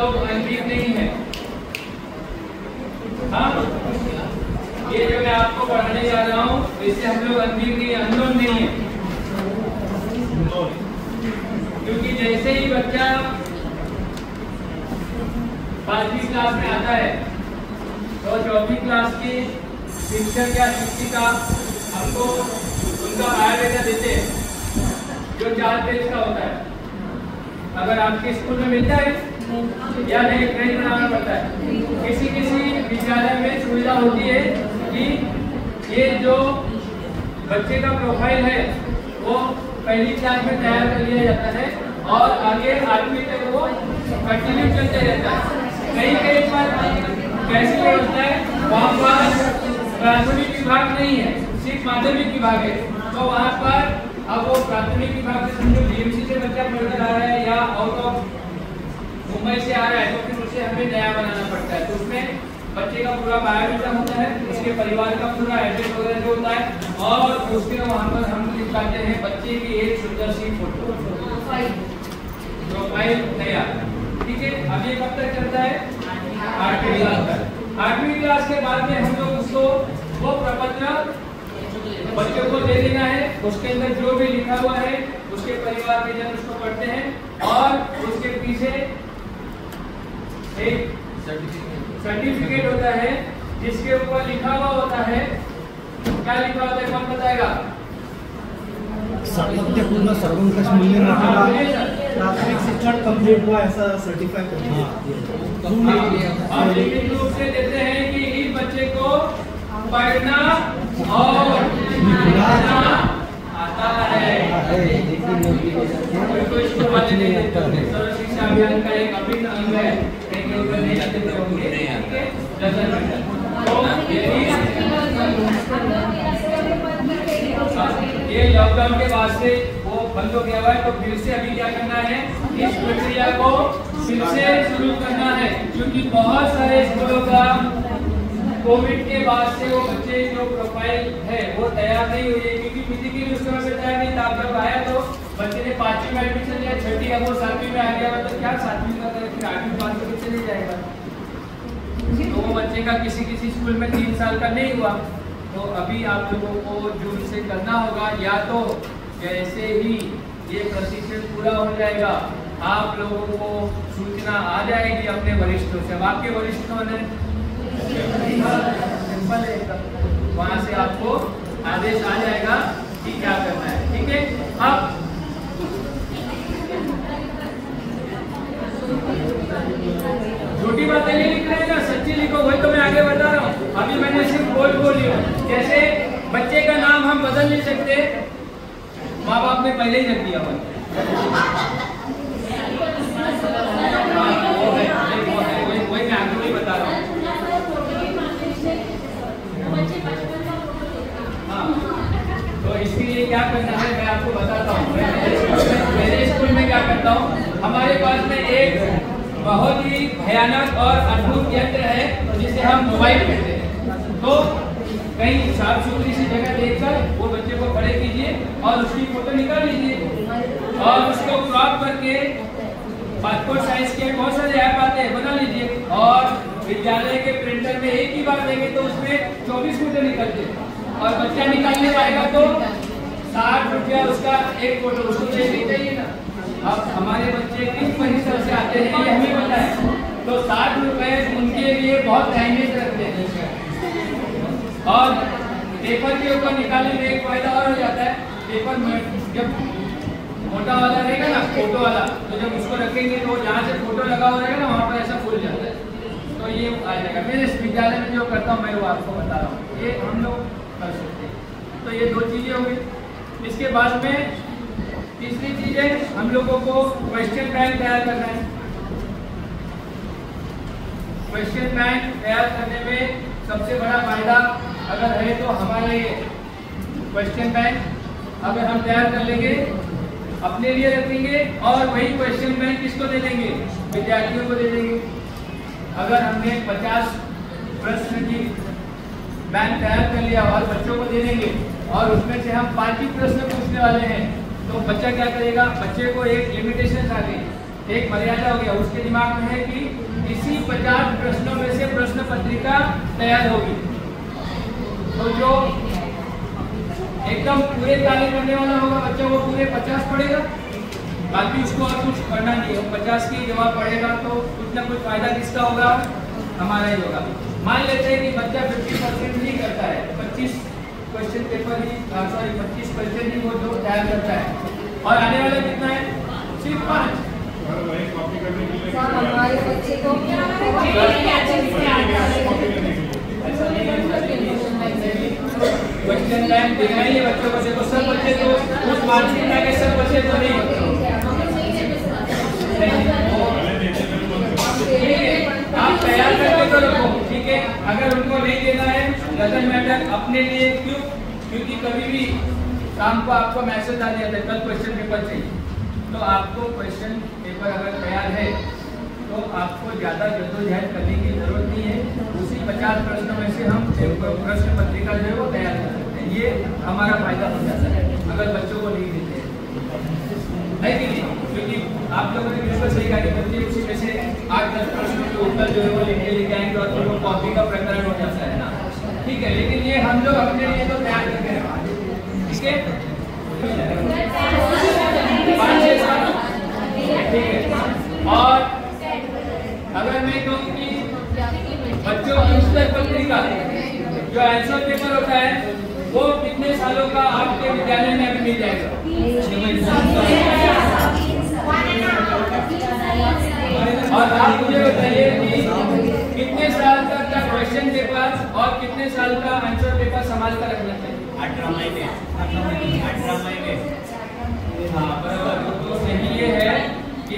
लोग अनवीक नहीं है। हाँ, ये जो मैं आपको पढ़ाने जा रहा हूँ इससे हम लोग अनवीक नहीं, अननोन नहीं है। क्योंकि जैसे ही बच्चा 5वीं क्लास में आता है तो 4वीं क्लास की शिक्षक या शिक्षिका हमको उनका बायोडाटा देते हैं जो 4 पेज का होता है। अगर आपके स्कूल में मिलता है या नहीं, प्रिंट बनाना पड़ता है। किसी किसी विद्यालय में सुविधा होती है कि ये जो बच्चे का प्रोफाइल है वो पहली क्लास में तैयार कर लिया जाता है और आगे 8वीं तक वो कंटिन्यू चलते रहता है। कहीं पर कैसी व्यवस्था है, वहाँ पर प्राथमिक विभाग नहीं है, सिर्फ माध्यमिक विभाग है। तो वहाँ पर अब वो प्राथमिक विभाग से समझो बीएमसी से बच्चा पढ़कर आ रहा है या आउट ऑफ मुंबई से आ रहा है तो फिर उसे हमें नया बनाना पड़ता है। तो उसमें बच्चे का पूरा बायोडाटा होता है, उसके परिवार का पूरा एड्रेस वगैरह जो होता है और उसके वहाँ पर हम लिखवाते हैं बच्चे की एक सुंदर सी फोटो प्रोफाइल तैयार। ठीक है, अब ये कब तक चलता है? 8वीं क्लास तक। 8वीं क्लास के बाद में हम लोग उसको वो प्रपत्र बच्चों को दे देना है। उसके अंदर जो भी लिखा हुआ है उसके परिवार के जन उसको पढ़ते हैं और उसके पीछे एक सर्टिफिकेट होता है जिसके ऊपर लिखा हुआ होता है, क्या लिखा होता है कौन बताएगा? पूर्ण सर्वंकष प्राथमिक शिक्षण कंप्लीट हुआ ऐसा सर्टिफाई करते और लिखित रूप से देते हैं कि इस बच्चे को पढ़ना और लिखना आता है। कोई स्कूल वाले नहीं देते, सर्व शिक्षा अभियान का एक अभिन्न अंग है। नहीं आते थे होंगे, ये लॉकडाउन के बाद से वो बंद हो गया हुआ है। तो फिर से अभी क्या करना है, इस प्रक्रिया को फिर से शुरू करना है क्योंकि बहुत सारे स्कूलों का कोविड के बाद से वो बच्चे जो प्रोफाइल है वो तैयार नहीं हुई है क्योंकि फिजिकली उस समय पे तैयार नहीं था। जब आया तो बच्चे ने 5वीं में एडमिशन लिया, 6वीं अब वो 7वीं में आ गया, तो क्या 7वीं का फिर 8वीं पास करके चले जाएगा। तो वो बच्चे का किसी स्कूल में 3 साल का नहीं हुआ। तो अभी आप लोगों को जून से करना होगा, या तो जैसे ही ये प्रशिक्षण पूरा हो जाएगा आप लोगों को सूचना आ जाएगी अपने वरिष्ठों से। अब आपके वरिष्ठ कौन है? सिंपल है, वहाँ से आपको आदेश आ जाएगा कि क्या करना है। ठीक है, अब छोटी बातें नहीं लिख रहे हैं ना, सच्ची लिखो, वही तो मैं आगे बता रहा हूँ। अभी मैंने सिर्फ बोली हूँ। जैसे बच्चे का नाम हम बदल नहीं सकते, माँ बाप ने पहले ही रख दिया हुआ। वही मैं आगे वही बता रहा हूँ। हाँ, तो इसके लिए क्या करना है मैं आपको बताता हूँ। मेरे स्कूल में क्या करता हूँ, हमारे पास में एक बहुत ही भयानक और अद्भुत यंत्र है जिसे हम मोबाइल कहते हैं। तो कहीं साफ सुथरी सी जगह देखकर वो बच्चे को खड़े कीजिए और उसकी फोटो निकाल लीजिए और उसको क्रॉप करके पासपोर्ट साइज के बहुत सारे ऐप आते हैं, बना लीजिए और विद्यालय के प्रिंटर में एक ही बार देंगे तो उसमें 24 फोटो निकलते और बच्चा निकालने जाएगा तो 60 रुपया उसका एक फोटो उसको देनी चाहिए ना। अब हमारे बच्चे किस परिसर से आते हैं ये हमें पता है, तो 60 रुपए उनके लिए बहुत अहमियत रखते हैं। और पेपर के ऊपर निकालने में एक फायदा और हो जाता है, पेपर में जब मोटा वाला रहेगा ना फोटो वाला, तो जब उसको रखेंगे तो जहाँ से फोटो लगा हुआ रहेगा ना वहाँ पर ऐसा खुल जाता है, तो ये आ जाएगा। मेरे इस विद्यालय में जो करता हूँ मैं वो आपको बता रहा हूँ, ये हम लोग कर सकते हैं। तो ये 2 चीज़ें हो गई। इसके बाद में तीसरी चीज है हम लोगों को क्वेश्चन बैंक तैयार करना है। क्वेश्चन बैंक तैयार करने में सबसे बड़ा फायदा अगर है तो हमारे क्वेश्चन बैंक अगर हम तैयार कर लेंगे अपने लिए रखेंगे और वही क्वेश्चन बैंक किसको दे देंगे, विद्यार्थियों को दे देंगे। अगर हमने 50 प्रश्न की बैंक तैयार कर लिया और बच्चों को दे देंगे और उसमें से हम 5 ही प्रश्न पूछने वाले हैं तो बच्चा क्या करेगा, बच्चे को एक लिमिटेशन आ गई एक मर्यादा हो गया, उसके दिमाग में है कि इसी 50 प्रश्नों में से प्रश्न पत्रिका तैयार होगी। तो जो एकदम पूरे ताले करने वाला होगा बच्चा वो पूरे 50 पढ़ेगा, बाकी उसको और कुछ पढ़ना नहीं है। 50 की जवाब पढ़ेगा तो कुछ ना कुछ फायदा किसका होगा, हमारा ही होगा। मान लेते हैं कि बच्चा 50% ही करता है, 25 क्वेश्चन पेपर ही 25 क्वेश्चन ही वो जो तैयार करता है, और आने वाला कितना है, सिर्फ 5। हमारे बच्चे को क्वेश्चन टाइम देना ही है बच्चों को, देखो सब बच्चे तो उस मानसिकता के सब बच्चे तो नहीं होते। आप तैयार करके तो रखो, ठीक है। अगर उनको नहीं देना है डजंट मैटर, अपने लिए क्यों, क्योंकि कभी भी शाम को आपको मैसेज आ जाता है कल क्वेश्चन पेपर चाहिए, तो आपको क्वेश्चन पेपर अगर तैयार है तो आपको ज़्यादा जद्दोजहद करने की जरूरत नहीं है। उसी 50 प्रश्नों में से हम प्रश्न पत्रिका जो है वो तैयार कर सकते हैं, ये हमारा फायदा हो जाता है अगर बच्चों को नहीं देते हैं, है कि नहीं। क्योंकि आप लोगों ने बिल्कुल सही कहा कि बच्चे उसी में से 8-10 प्रश्नों के उत्तर जो है वो लिख के आएंगे और फिर वो कॉपी का प्रकरण हो जाता है ना, ठीक है। लेकिन ये हम लोग अपने लिए तो तैयार करके रखा, ठीक है, ठीक है। और अगर मैं कहूँ कि बच्चों की उत्तर पत्रिका जो आंसर पेपर होता है वो कितने सालों का आपके विद्यालय में अभी मिल जाएगा, और आप मुझे बताइए कि कितने साल तक का क्वेश्चन पेपर और कितने साल का आंसर पेपर संभाल कर रखना चाहिए, 18 महीने। हाँ बराबर। तो सही ये है कि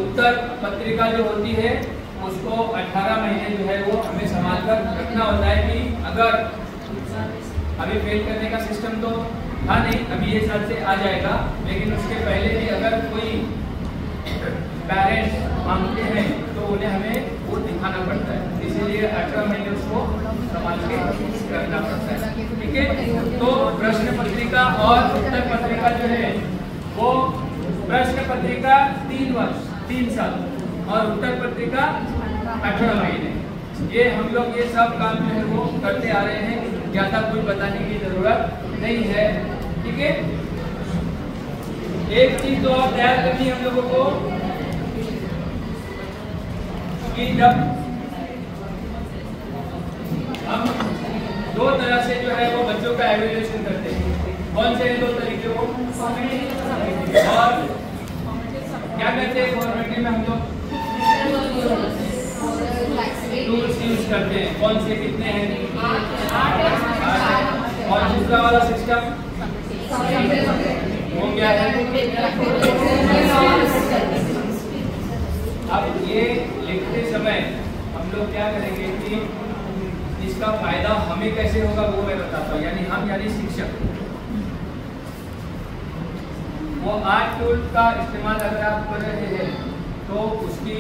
उत्तर पत्रिका जो होती है उसको 18 महीने जो है वो हमें संभाल कर रखना होता है कि अगर अभी फेल करने का सिस्टम तो था नहीं, अभी ये साल से आ जाएगा, लेकिन उसके पहले भी अगर कोई पेरेंट्स मांगते हैं तो उन्हें हमें वो दिखाना पड़ता है, इसीलिए 18 महीने उसको संभाल के रखना पड़ता है, ठीक है। तो प्रश्न पत्रिका और उत्तर पत्रिका जो है वो प्रश्न पत्रिका 3 वर्ष 3 साल और उत्तर पत्रिका 18 महीने। ये हम लोग ये सब काम जो है वो करते आ रहे हैं, ज़्यादा कुछ बताने की जरूरत नहीं है, ठीक है। एक चीज तो और तैयार करनी है हम लोगों को कि जब हम 2 तरह से जो है वो बच्चों का एवेल्यूएशन करते हैं, कौन से 2 तरीके वो, और क्या कहते हैं फॉर्मेटिव में हम लोग टूल्स यूज करते हैं, कौन से कितने हैं, और दूसरा वाला सिस्टम वो क्या है। अब ये लिखते समय हम लोग क्या करेंगे कि इसका फायदा हमें कैसे होगा वो मैं बताता हूँ, यानी हम यानी शिक्षक, वो आर्ट टूल का इस्तेमाल अगर आप कर रहे हैं तो उसकी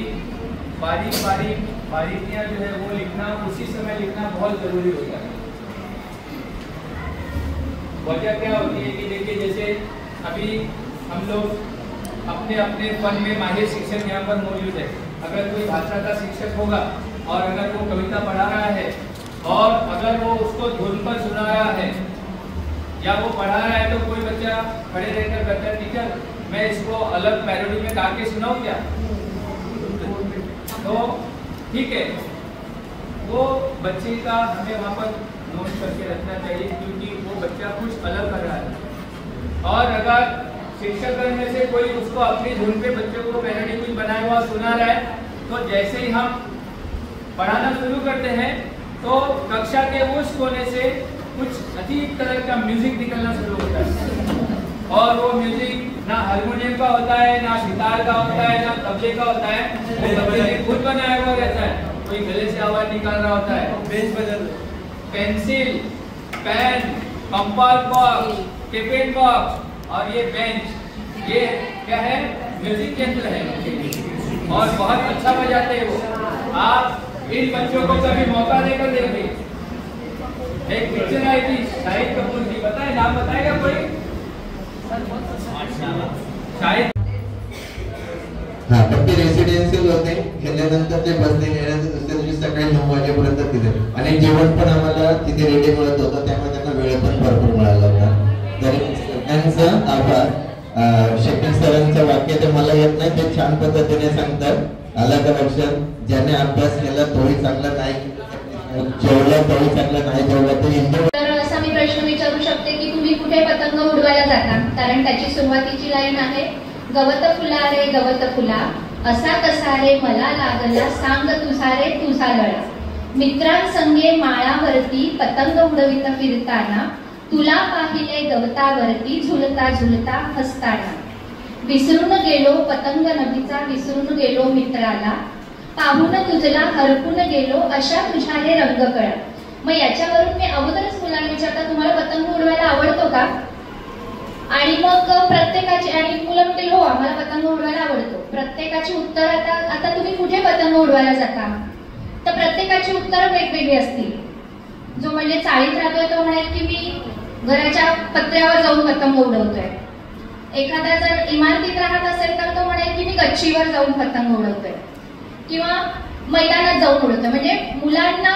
बारीकियाँ जो है वो लिखना उसी समय लिखना बहुत ज़रूरी होता है। वजह क्या होती है कि देखिए जैसे अभी हम लोग अपने अपने फन में माहिर शिक्षक यहाँ पर मौजूद है, अगर कोई भाषा का शिक्षक होगा और अगर वो कविता पढ़ा रहा है और अगर वो उसको धुन पर सुना रहा है या वो पढ़ा रहा है तो कोई बच्चा खड़े रहकर कहता है टीचर मैं इसको अलग पैरोडी में गा के सुनाऊं क्या, तो ठीक है वो बच्चे का हमें वहाँ पर नोट करके रखना चाहिए क्योंकि वो बच्चा कुछ अलग कर रहा है। और अगर शिक्षक में से कोई उसको अपनी धुन पे बच्चों को पैरोडी कुछ बनाया हुआ सुना रहा है तो जैसे ही हम पढ़ाना शुरू करते हैं तो कक्षा के उस कोने से कुछ अजीब तरह का म्यूजिक निकलना शुरू होता है और वो म्यूजिक ना हारमोनियम का होता है, ना सितार का होता है, ना तबले का होता है, वो बच्चे ने खुद बनाया हुआ रहता है। कोई गले से आवाज निकाल रहा होता है, बेंच बदल, pencil, pen, compass box, tiffin box और ये बेंच, ये क्या है, म्यूजिक यंत्र है और बहुत अच्छा बजाते हैं वो। आप इन बच्चों को कभी मौका देकर देखिए। एक पिक्चर आई थी शाहिद कपूर की, पता है नाम बताएगा कोई? शाहिद हा, पण ते रेसिडेन्शियल होते. गेल्यानंतर ते बसने गेल्यानंतर दुसऱ्या दिवशी सकाळी 9 वाजेपर्यंत तिथे, आणि जेवण पण आम्हाला तिथे रेडी मिळत होतं, त्यामुळे त्यांना वेळ पण भरपूर मिळाला होता. तर सगळ्यांचं आभार. शकील सरांचं वाक्य ते मला येत नाही, ते छान पद्धतीने सांगतात. आलं का लक्षात? ज्याने अभ्यास केला तोही चांगला नाही, जेवला तोही चांगला नाही जेवला तर. तर असा मी प्रश्न विचारू शकते की तुम्ही कुठे पतंग उडवायला जाता? कारण त्याची सुरुवातीची लाईन आहे, गवत फुला रे गवत फुला, असा कसा रे मला लागला, सांग तुझा रे तुझा लळा. मित्रांसंगे माळावरती पतंग उडवित फिरताना, तुला पाहिले गवतावरती झुलता झुलता हसताना. विसरून गेलो पतंग नभीचा, विसरून गेलो मित्राला, पाहून तुझला हरपून गेलो, अशा तुझ्या हे रंग कळा. मग याच्यावरून मी अगोदरच मुलांना विचारता, तुम्हाला पतंग उडवायला आवडतो का? आणि मग प्रत्येकाची, आणि मुलं म्हणतील हो आम्हाला पतंग उडवायला आवडतो. प्रत्येकाची उत्तर आता तुम्ही कुठे पतंग उडवायला जाता? तर प्रत्येकाची उत्तरं वेगवेगळी असतील. जो म्हणजे चाळीत राहतोय तो म्हणेल की मी घराच्या पत्र्यावर जाऊन पतंग उडवतोय. एखादा जर इमारतीत राहत असेल तर तो म्हणेल की मी गच्चीवर जाऊन पतंग उडवतोय किंवा मैदानात जाऊन उडवतोय. म्हणजे मुलांना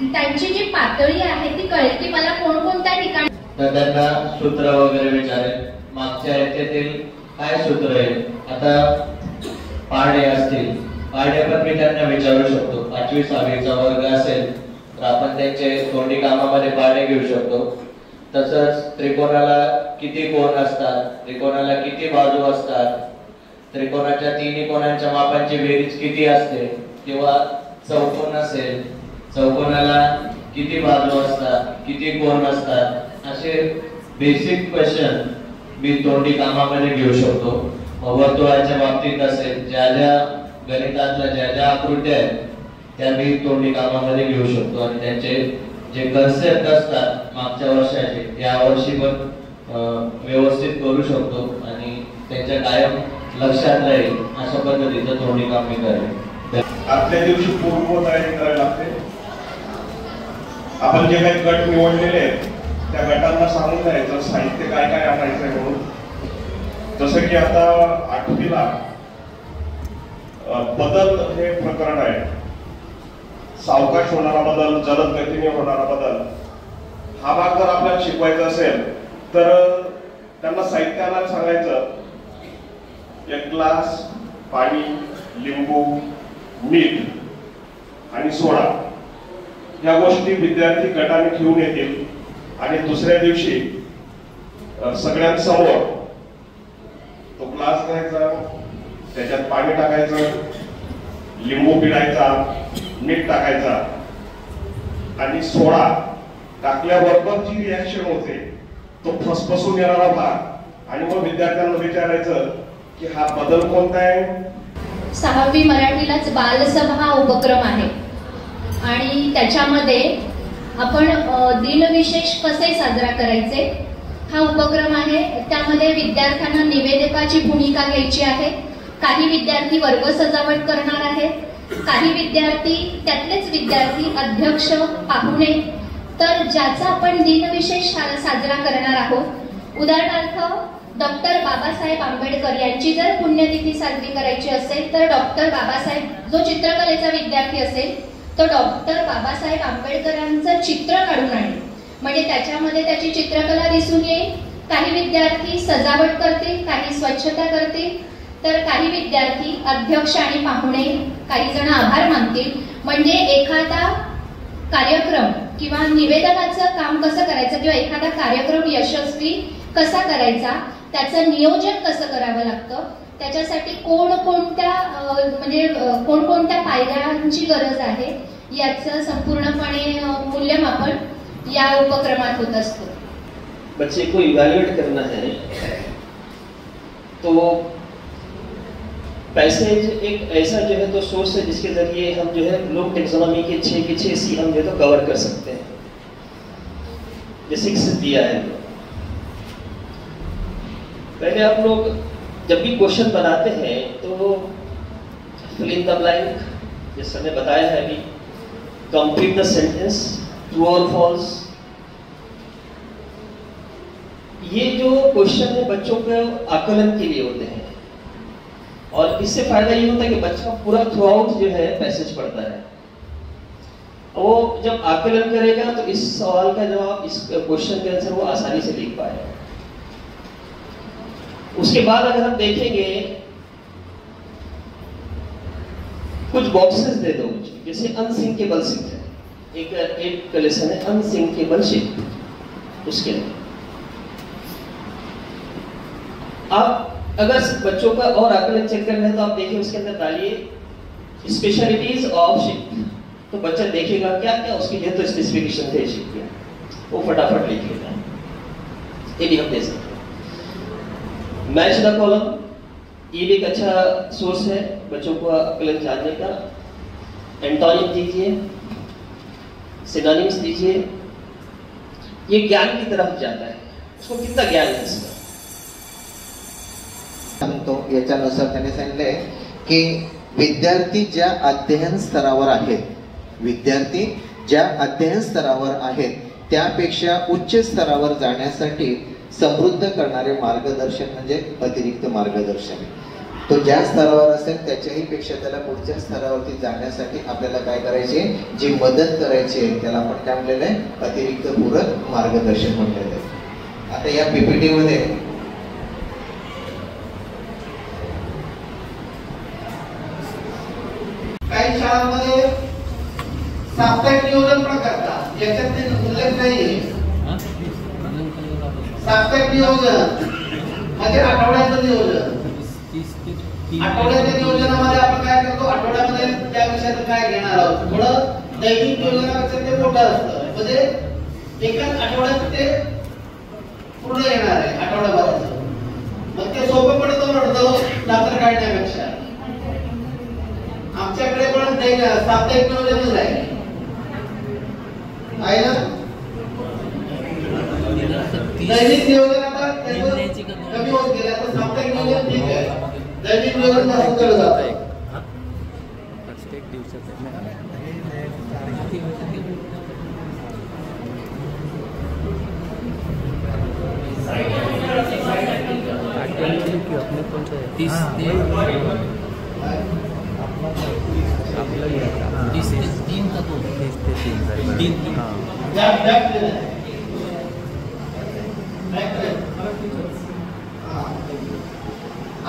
त्यांची जी पातळी आहे ती कळेल की मला कोणकोणत्या ठिकाणी. तर त्यांना सूत्र वगैरे विचारेल, मागच्या याच्यातील काय सूत्र आहे. आता पाढे असतील, पाढे पण मी त्यांना विचारू शकतो. 5वी 6वीचा वर्ग असेल तर आपण त्यांचे तोंडी कामामध्ये पाढे घेऊ शकतो. तसंच त्रिकोणाला किती कोण असतात, त्रिकोणाला किती बाजू असतात, त्रिकोणाच्या तिन्ही कोणांच्या मापांची बेरीज किती असते, किंवा चौकोन असेल चौकोनाला किती बाजू असतात, किती कोण असतात, असे बेसिक क्वेश्चन मी तोंडी कामामध्ये घेऊ शकतो. वर्तुळाच्या बाबतीत असेल, ज्या ज्या गणितातल्या ज्या ज्या आकृत्या आहेत त्या मी तोंडी कामामध्ये घेऊ शकतो. आणि त्यांचे जे कन्सेप्ट असतात मागच्या वर्षाचे या वर्षी पण व्यवस्थित करू शकतो आणि त्यांच्या कायम लक्षात राहील अशा पद्धतीचं तोंडी काम मी करेन. आजच्या दिवशी पूर्वतयारी करायला लागते. आपण जे काही गट निवडलेले आहेत त्या गटांना सांगून द्यायचं साहित्य काय काय आणायचं आहे म्हणून. जसं की आता 8वीला बदल हे प्रकरण आहे, सावकाश होणारा बदल, जलद गतीने होणारा बदल. हा भाग जर आपल्याला शिकवायचा असेल तर त्यांना साहित्य आणायला सांगायचं. 1 ग्लास पाणी, लिंबू, मीठ आणि सोडा या गोष्टी विद्यार्थी गटाने घेऊन येतील. आणि दुसऱ्या दिवशी सगळ्यांसमोर तो ग्लास घ्यायचा, त्याच्यात पाणी टाकायचं, लिंबू पिळायचा, मीठ टाकायचा आणि सोडा टाकल्याबरोबर जी रिॲक्शन होते तो फसफसून येणारा भाग. आणि मग विद्यार्थ्यांना विचारायचं की हा बदल कोणता आहे. 6वी मराठीलाच बालसभा हा उपक्रम आहे आणि त्याच्यामध्ये आपण दिनविशेष कसे साजरा करायचे हा उपक्रम आहे. त्यामध्ये विद्यार्थ्यांना निवेदकाची भूमिका घ्यायची आहे. काही विद्यार्थी वर्ग सजावट करणार आहेत, काही विद्यार्थी त्यातलेच विद्यार्थी अध्यक्ष, पाहुणे. तर ज्याचा आपण दिनविशेष साजरा करणार आहोत, उदाहरणार्थ डॉक्टर बाबासाहेब आंबेडकर यांची जर पुण्यतिथी साजरी करायची असेल तर डॉक्टर बाबासाहेब, जो चित्रकलेचा विद्यार्थी असेल तो डॉक्टर बाबासाहेब आंबेडकरांचं चित्र काढून आणेल. म्हणजे त्याच्यामध्ये त्याची चित्रकला दिसून येईल. काही विद्यार्थी सजावट करतील, काही स्वच्छता करतील, तर काही विद्यार्थी अध्यक्ष आणि पाहुणे, काही जण आभार मानतील. म्हणजे एखादा कार्यक्रम किंवा निवेदनाचं काम कसं करायचं किंवा एखादा कार्यक्रम यशस्वी कसा करायचा, त्याचं नियोजन कसं करावं लागतं, त्याच्यासाठी कोणकोणत्या पायऱ्यांची गरज आहे याचं संपूर्णपणे मूल्यमापन या उपक्रमात होत असतो. बच्चे को इवैल्यूएट करना है तो पैसेज एक ऐसा जो है तो सोर्स है जिसके जरिए हम जो है लोग टेक्सोनॉमी के 6 सी हम जो है तो कवर कर सकते हैं. ये 6 दिया है. पहले आप लोग जब भी क्वेश्चन बनाते हैं तो फिल इन द ब्लैंक, जिस हमने बताया है अभी, कंप्लीट द सेंटेंस, ट्रू और फॉल्स. ये जो क्वेश्चन है बच्चों के आकलन के लिए होते हैं. और इससे फायदा ये होता है कि बच्चा पूरा थ्रू आउट जो है पैसेज पढ़ता है। वो जब आकलन करेगा तो इस सवाल का जवाब, इस क्वेश्चन के आंसर वो आसानी से लिख पाएगा। उसके बाद अगर हम देखेंगे, कुछ बॉक्सेस दे दो मुझे, जैसे अनसिंकेबल शिफ्ट है, एक लेसन है अनसिंकेबल शिफ्ट, उसके लिए आप अगर बच्चों का और आकलन चेक करना है तो आप देखिए उसके अंदर डालिए स्पेशलिटीज ऑफ शिफ्ट, तो बच्चा देखेगा क्या क्या उसकी ये तो स्पेसिफिकेशन थे शिफ्ट के, वो फटाफट लिख लेगा। ये भी हम दे सकते हैं। मैच द कॉलम, ये भी एक अच्छा सोर्स है बच्चों को आकलन जानने का। एंटोनिम दीजिए, सिनोनिम्स दीजिए, ये ज्ञान की तरफ जाता है, उसको कितना ज्ञान है इसका। सांगतो याच्यानुसार त्याने सांगितले की विद्यार्थी ज्या अध्ययन स्तरावर आहेत, विद्यार्थी ज्या अध्ययन स्तरावर आहेत त्यापेक्षा उच्च स्तरावर जाण्यासाठी समृद्ध करणारे मार्गदर्शन म्हणजे अतिरिक्त मार्गदर्शन। तो ज्या स्तरावर असेल त्याच्याही पेक्षा त्याला पुढच्या स्तरावरती जाण्यासाठी आपल्याला काय करायचे, जी मदत करायची आहे त्याला आपण काय म्हणलेलं आहे, अतिरिक्त पूरक मार्गदर्शन म्हणलेलं आहे। आता या पीपीटी मध्ये काही शाळांमध्ये साप्ताहिक नियोजन पण करतात, याच्यात ते उल्लेख नाहीये। साप्ताहिक नियोजन म्हणजे आठवड्याचं नियोजन। आठवड्याच्या नियोजनामध्ये आपण काय करतो, आठवड्यामध्ये त्या विषयाचं काय घेणार आहोत, थोडं दैनिक नियोजनापेक्षा ते मोठं असतं, म्हणजे एकाच आठवड्यात ते पूर्ण येणार आहे आठवड्याभराचं, मग ते सोपं पडतं रात्र काढण्यापेक्षा। आमच्याकडे पण साप्ताहिक नियोजनच आहे ना। दैनिक नियोजन आता कमी होत गेलं, आता साप्ताहिक नियोजन ठीक आहे, दैनिक नियोजन जास्त केलं जात आहे।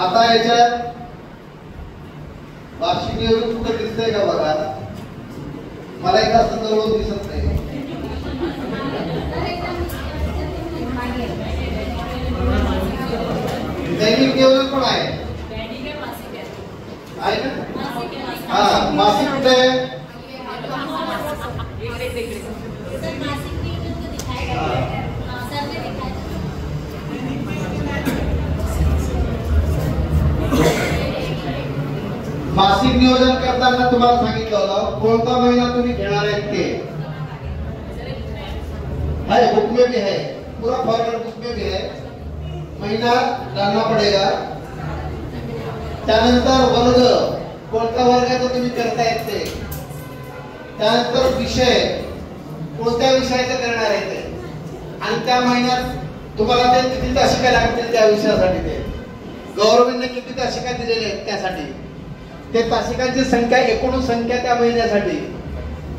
आता याच्यात वार्षिक नियोजन कुठे दिसतंय का बघा, मला एक जास्त जवळून दिसत नाही। दैनिक नियोजन पण आहे ना, हा मासिक कुठे आहे, मासिक नियोजन करताना तुम्हाला सांगितलं होतं कोणता महिना तुम्ही घेणार आहे ते है, बुक में भी है, पूरा फॉर्मेट बुक में भी है, महीना डालना पड़ेगा। त्यानंतर वर्ग, कोणत्या वर्गाचं तुम्ही करताय ते, त्यानंतर विषय, कोणत्या विषयाचं करणार आहे ते, आणि त्या महिन्यात तुम्हाला ते किती तासिका लागतील त्या विषयासाठी, ते गव्हर्नमेंटने किती तासिका दिलेल्या आहेत त्यासाठी, ते तासिकांची संख्या, एकूण संख्या त्या महिन्यासाठी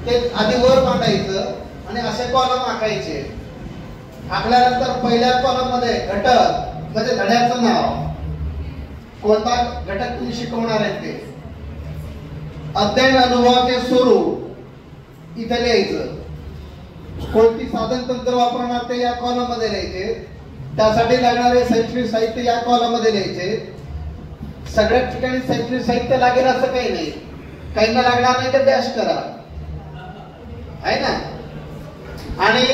ते आधी वर मांडायचं आणि असे कॉलम आखायचे। आखल्यानंतर पहिल्या कॉलम मध्ये घटक म्हणजे धड्याचं नाव, कोणता घटक तुम्ही शिकवणार आहे ते, अध्ययन अनुभवाचे स्वरूप इथे लिहायचं, कोणती साधन तंत्र वापरणार ते या कॉलम मध्ये लिहायचे, त्यासाठी लागणारे शैक्षणिक साहित्य या कॉलम मध्ये लिहायचे। सगळ्याच ठिकाणी शैक्षणिक साहित्य लागेल असं काही नाही, काहींना लागणार नाही तर डॅश करा, आहे ना। आणि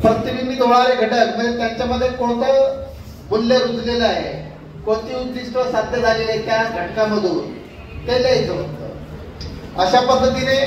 प्रतिबिंबित होणारे घटक म्हणजे त्यांच्यामध्ये कोणतं मूल्य रुजलेलं आहे, कोणती उद्दिष्ट साध्य झालेली आहे त्या घटकामधून ते लिहायचं होतं। अशा पद्धतीने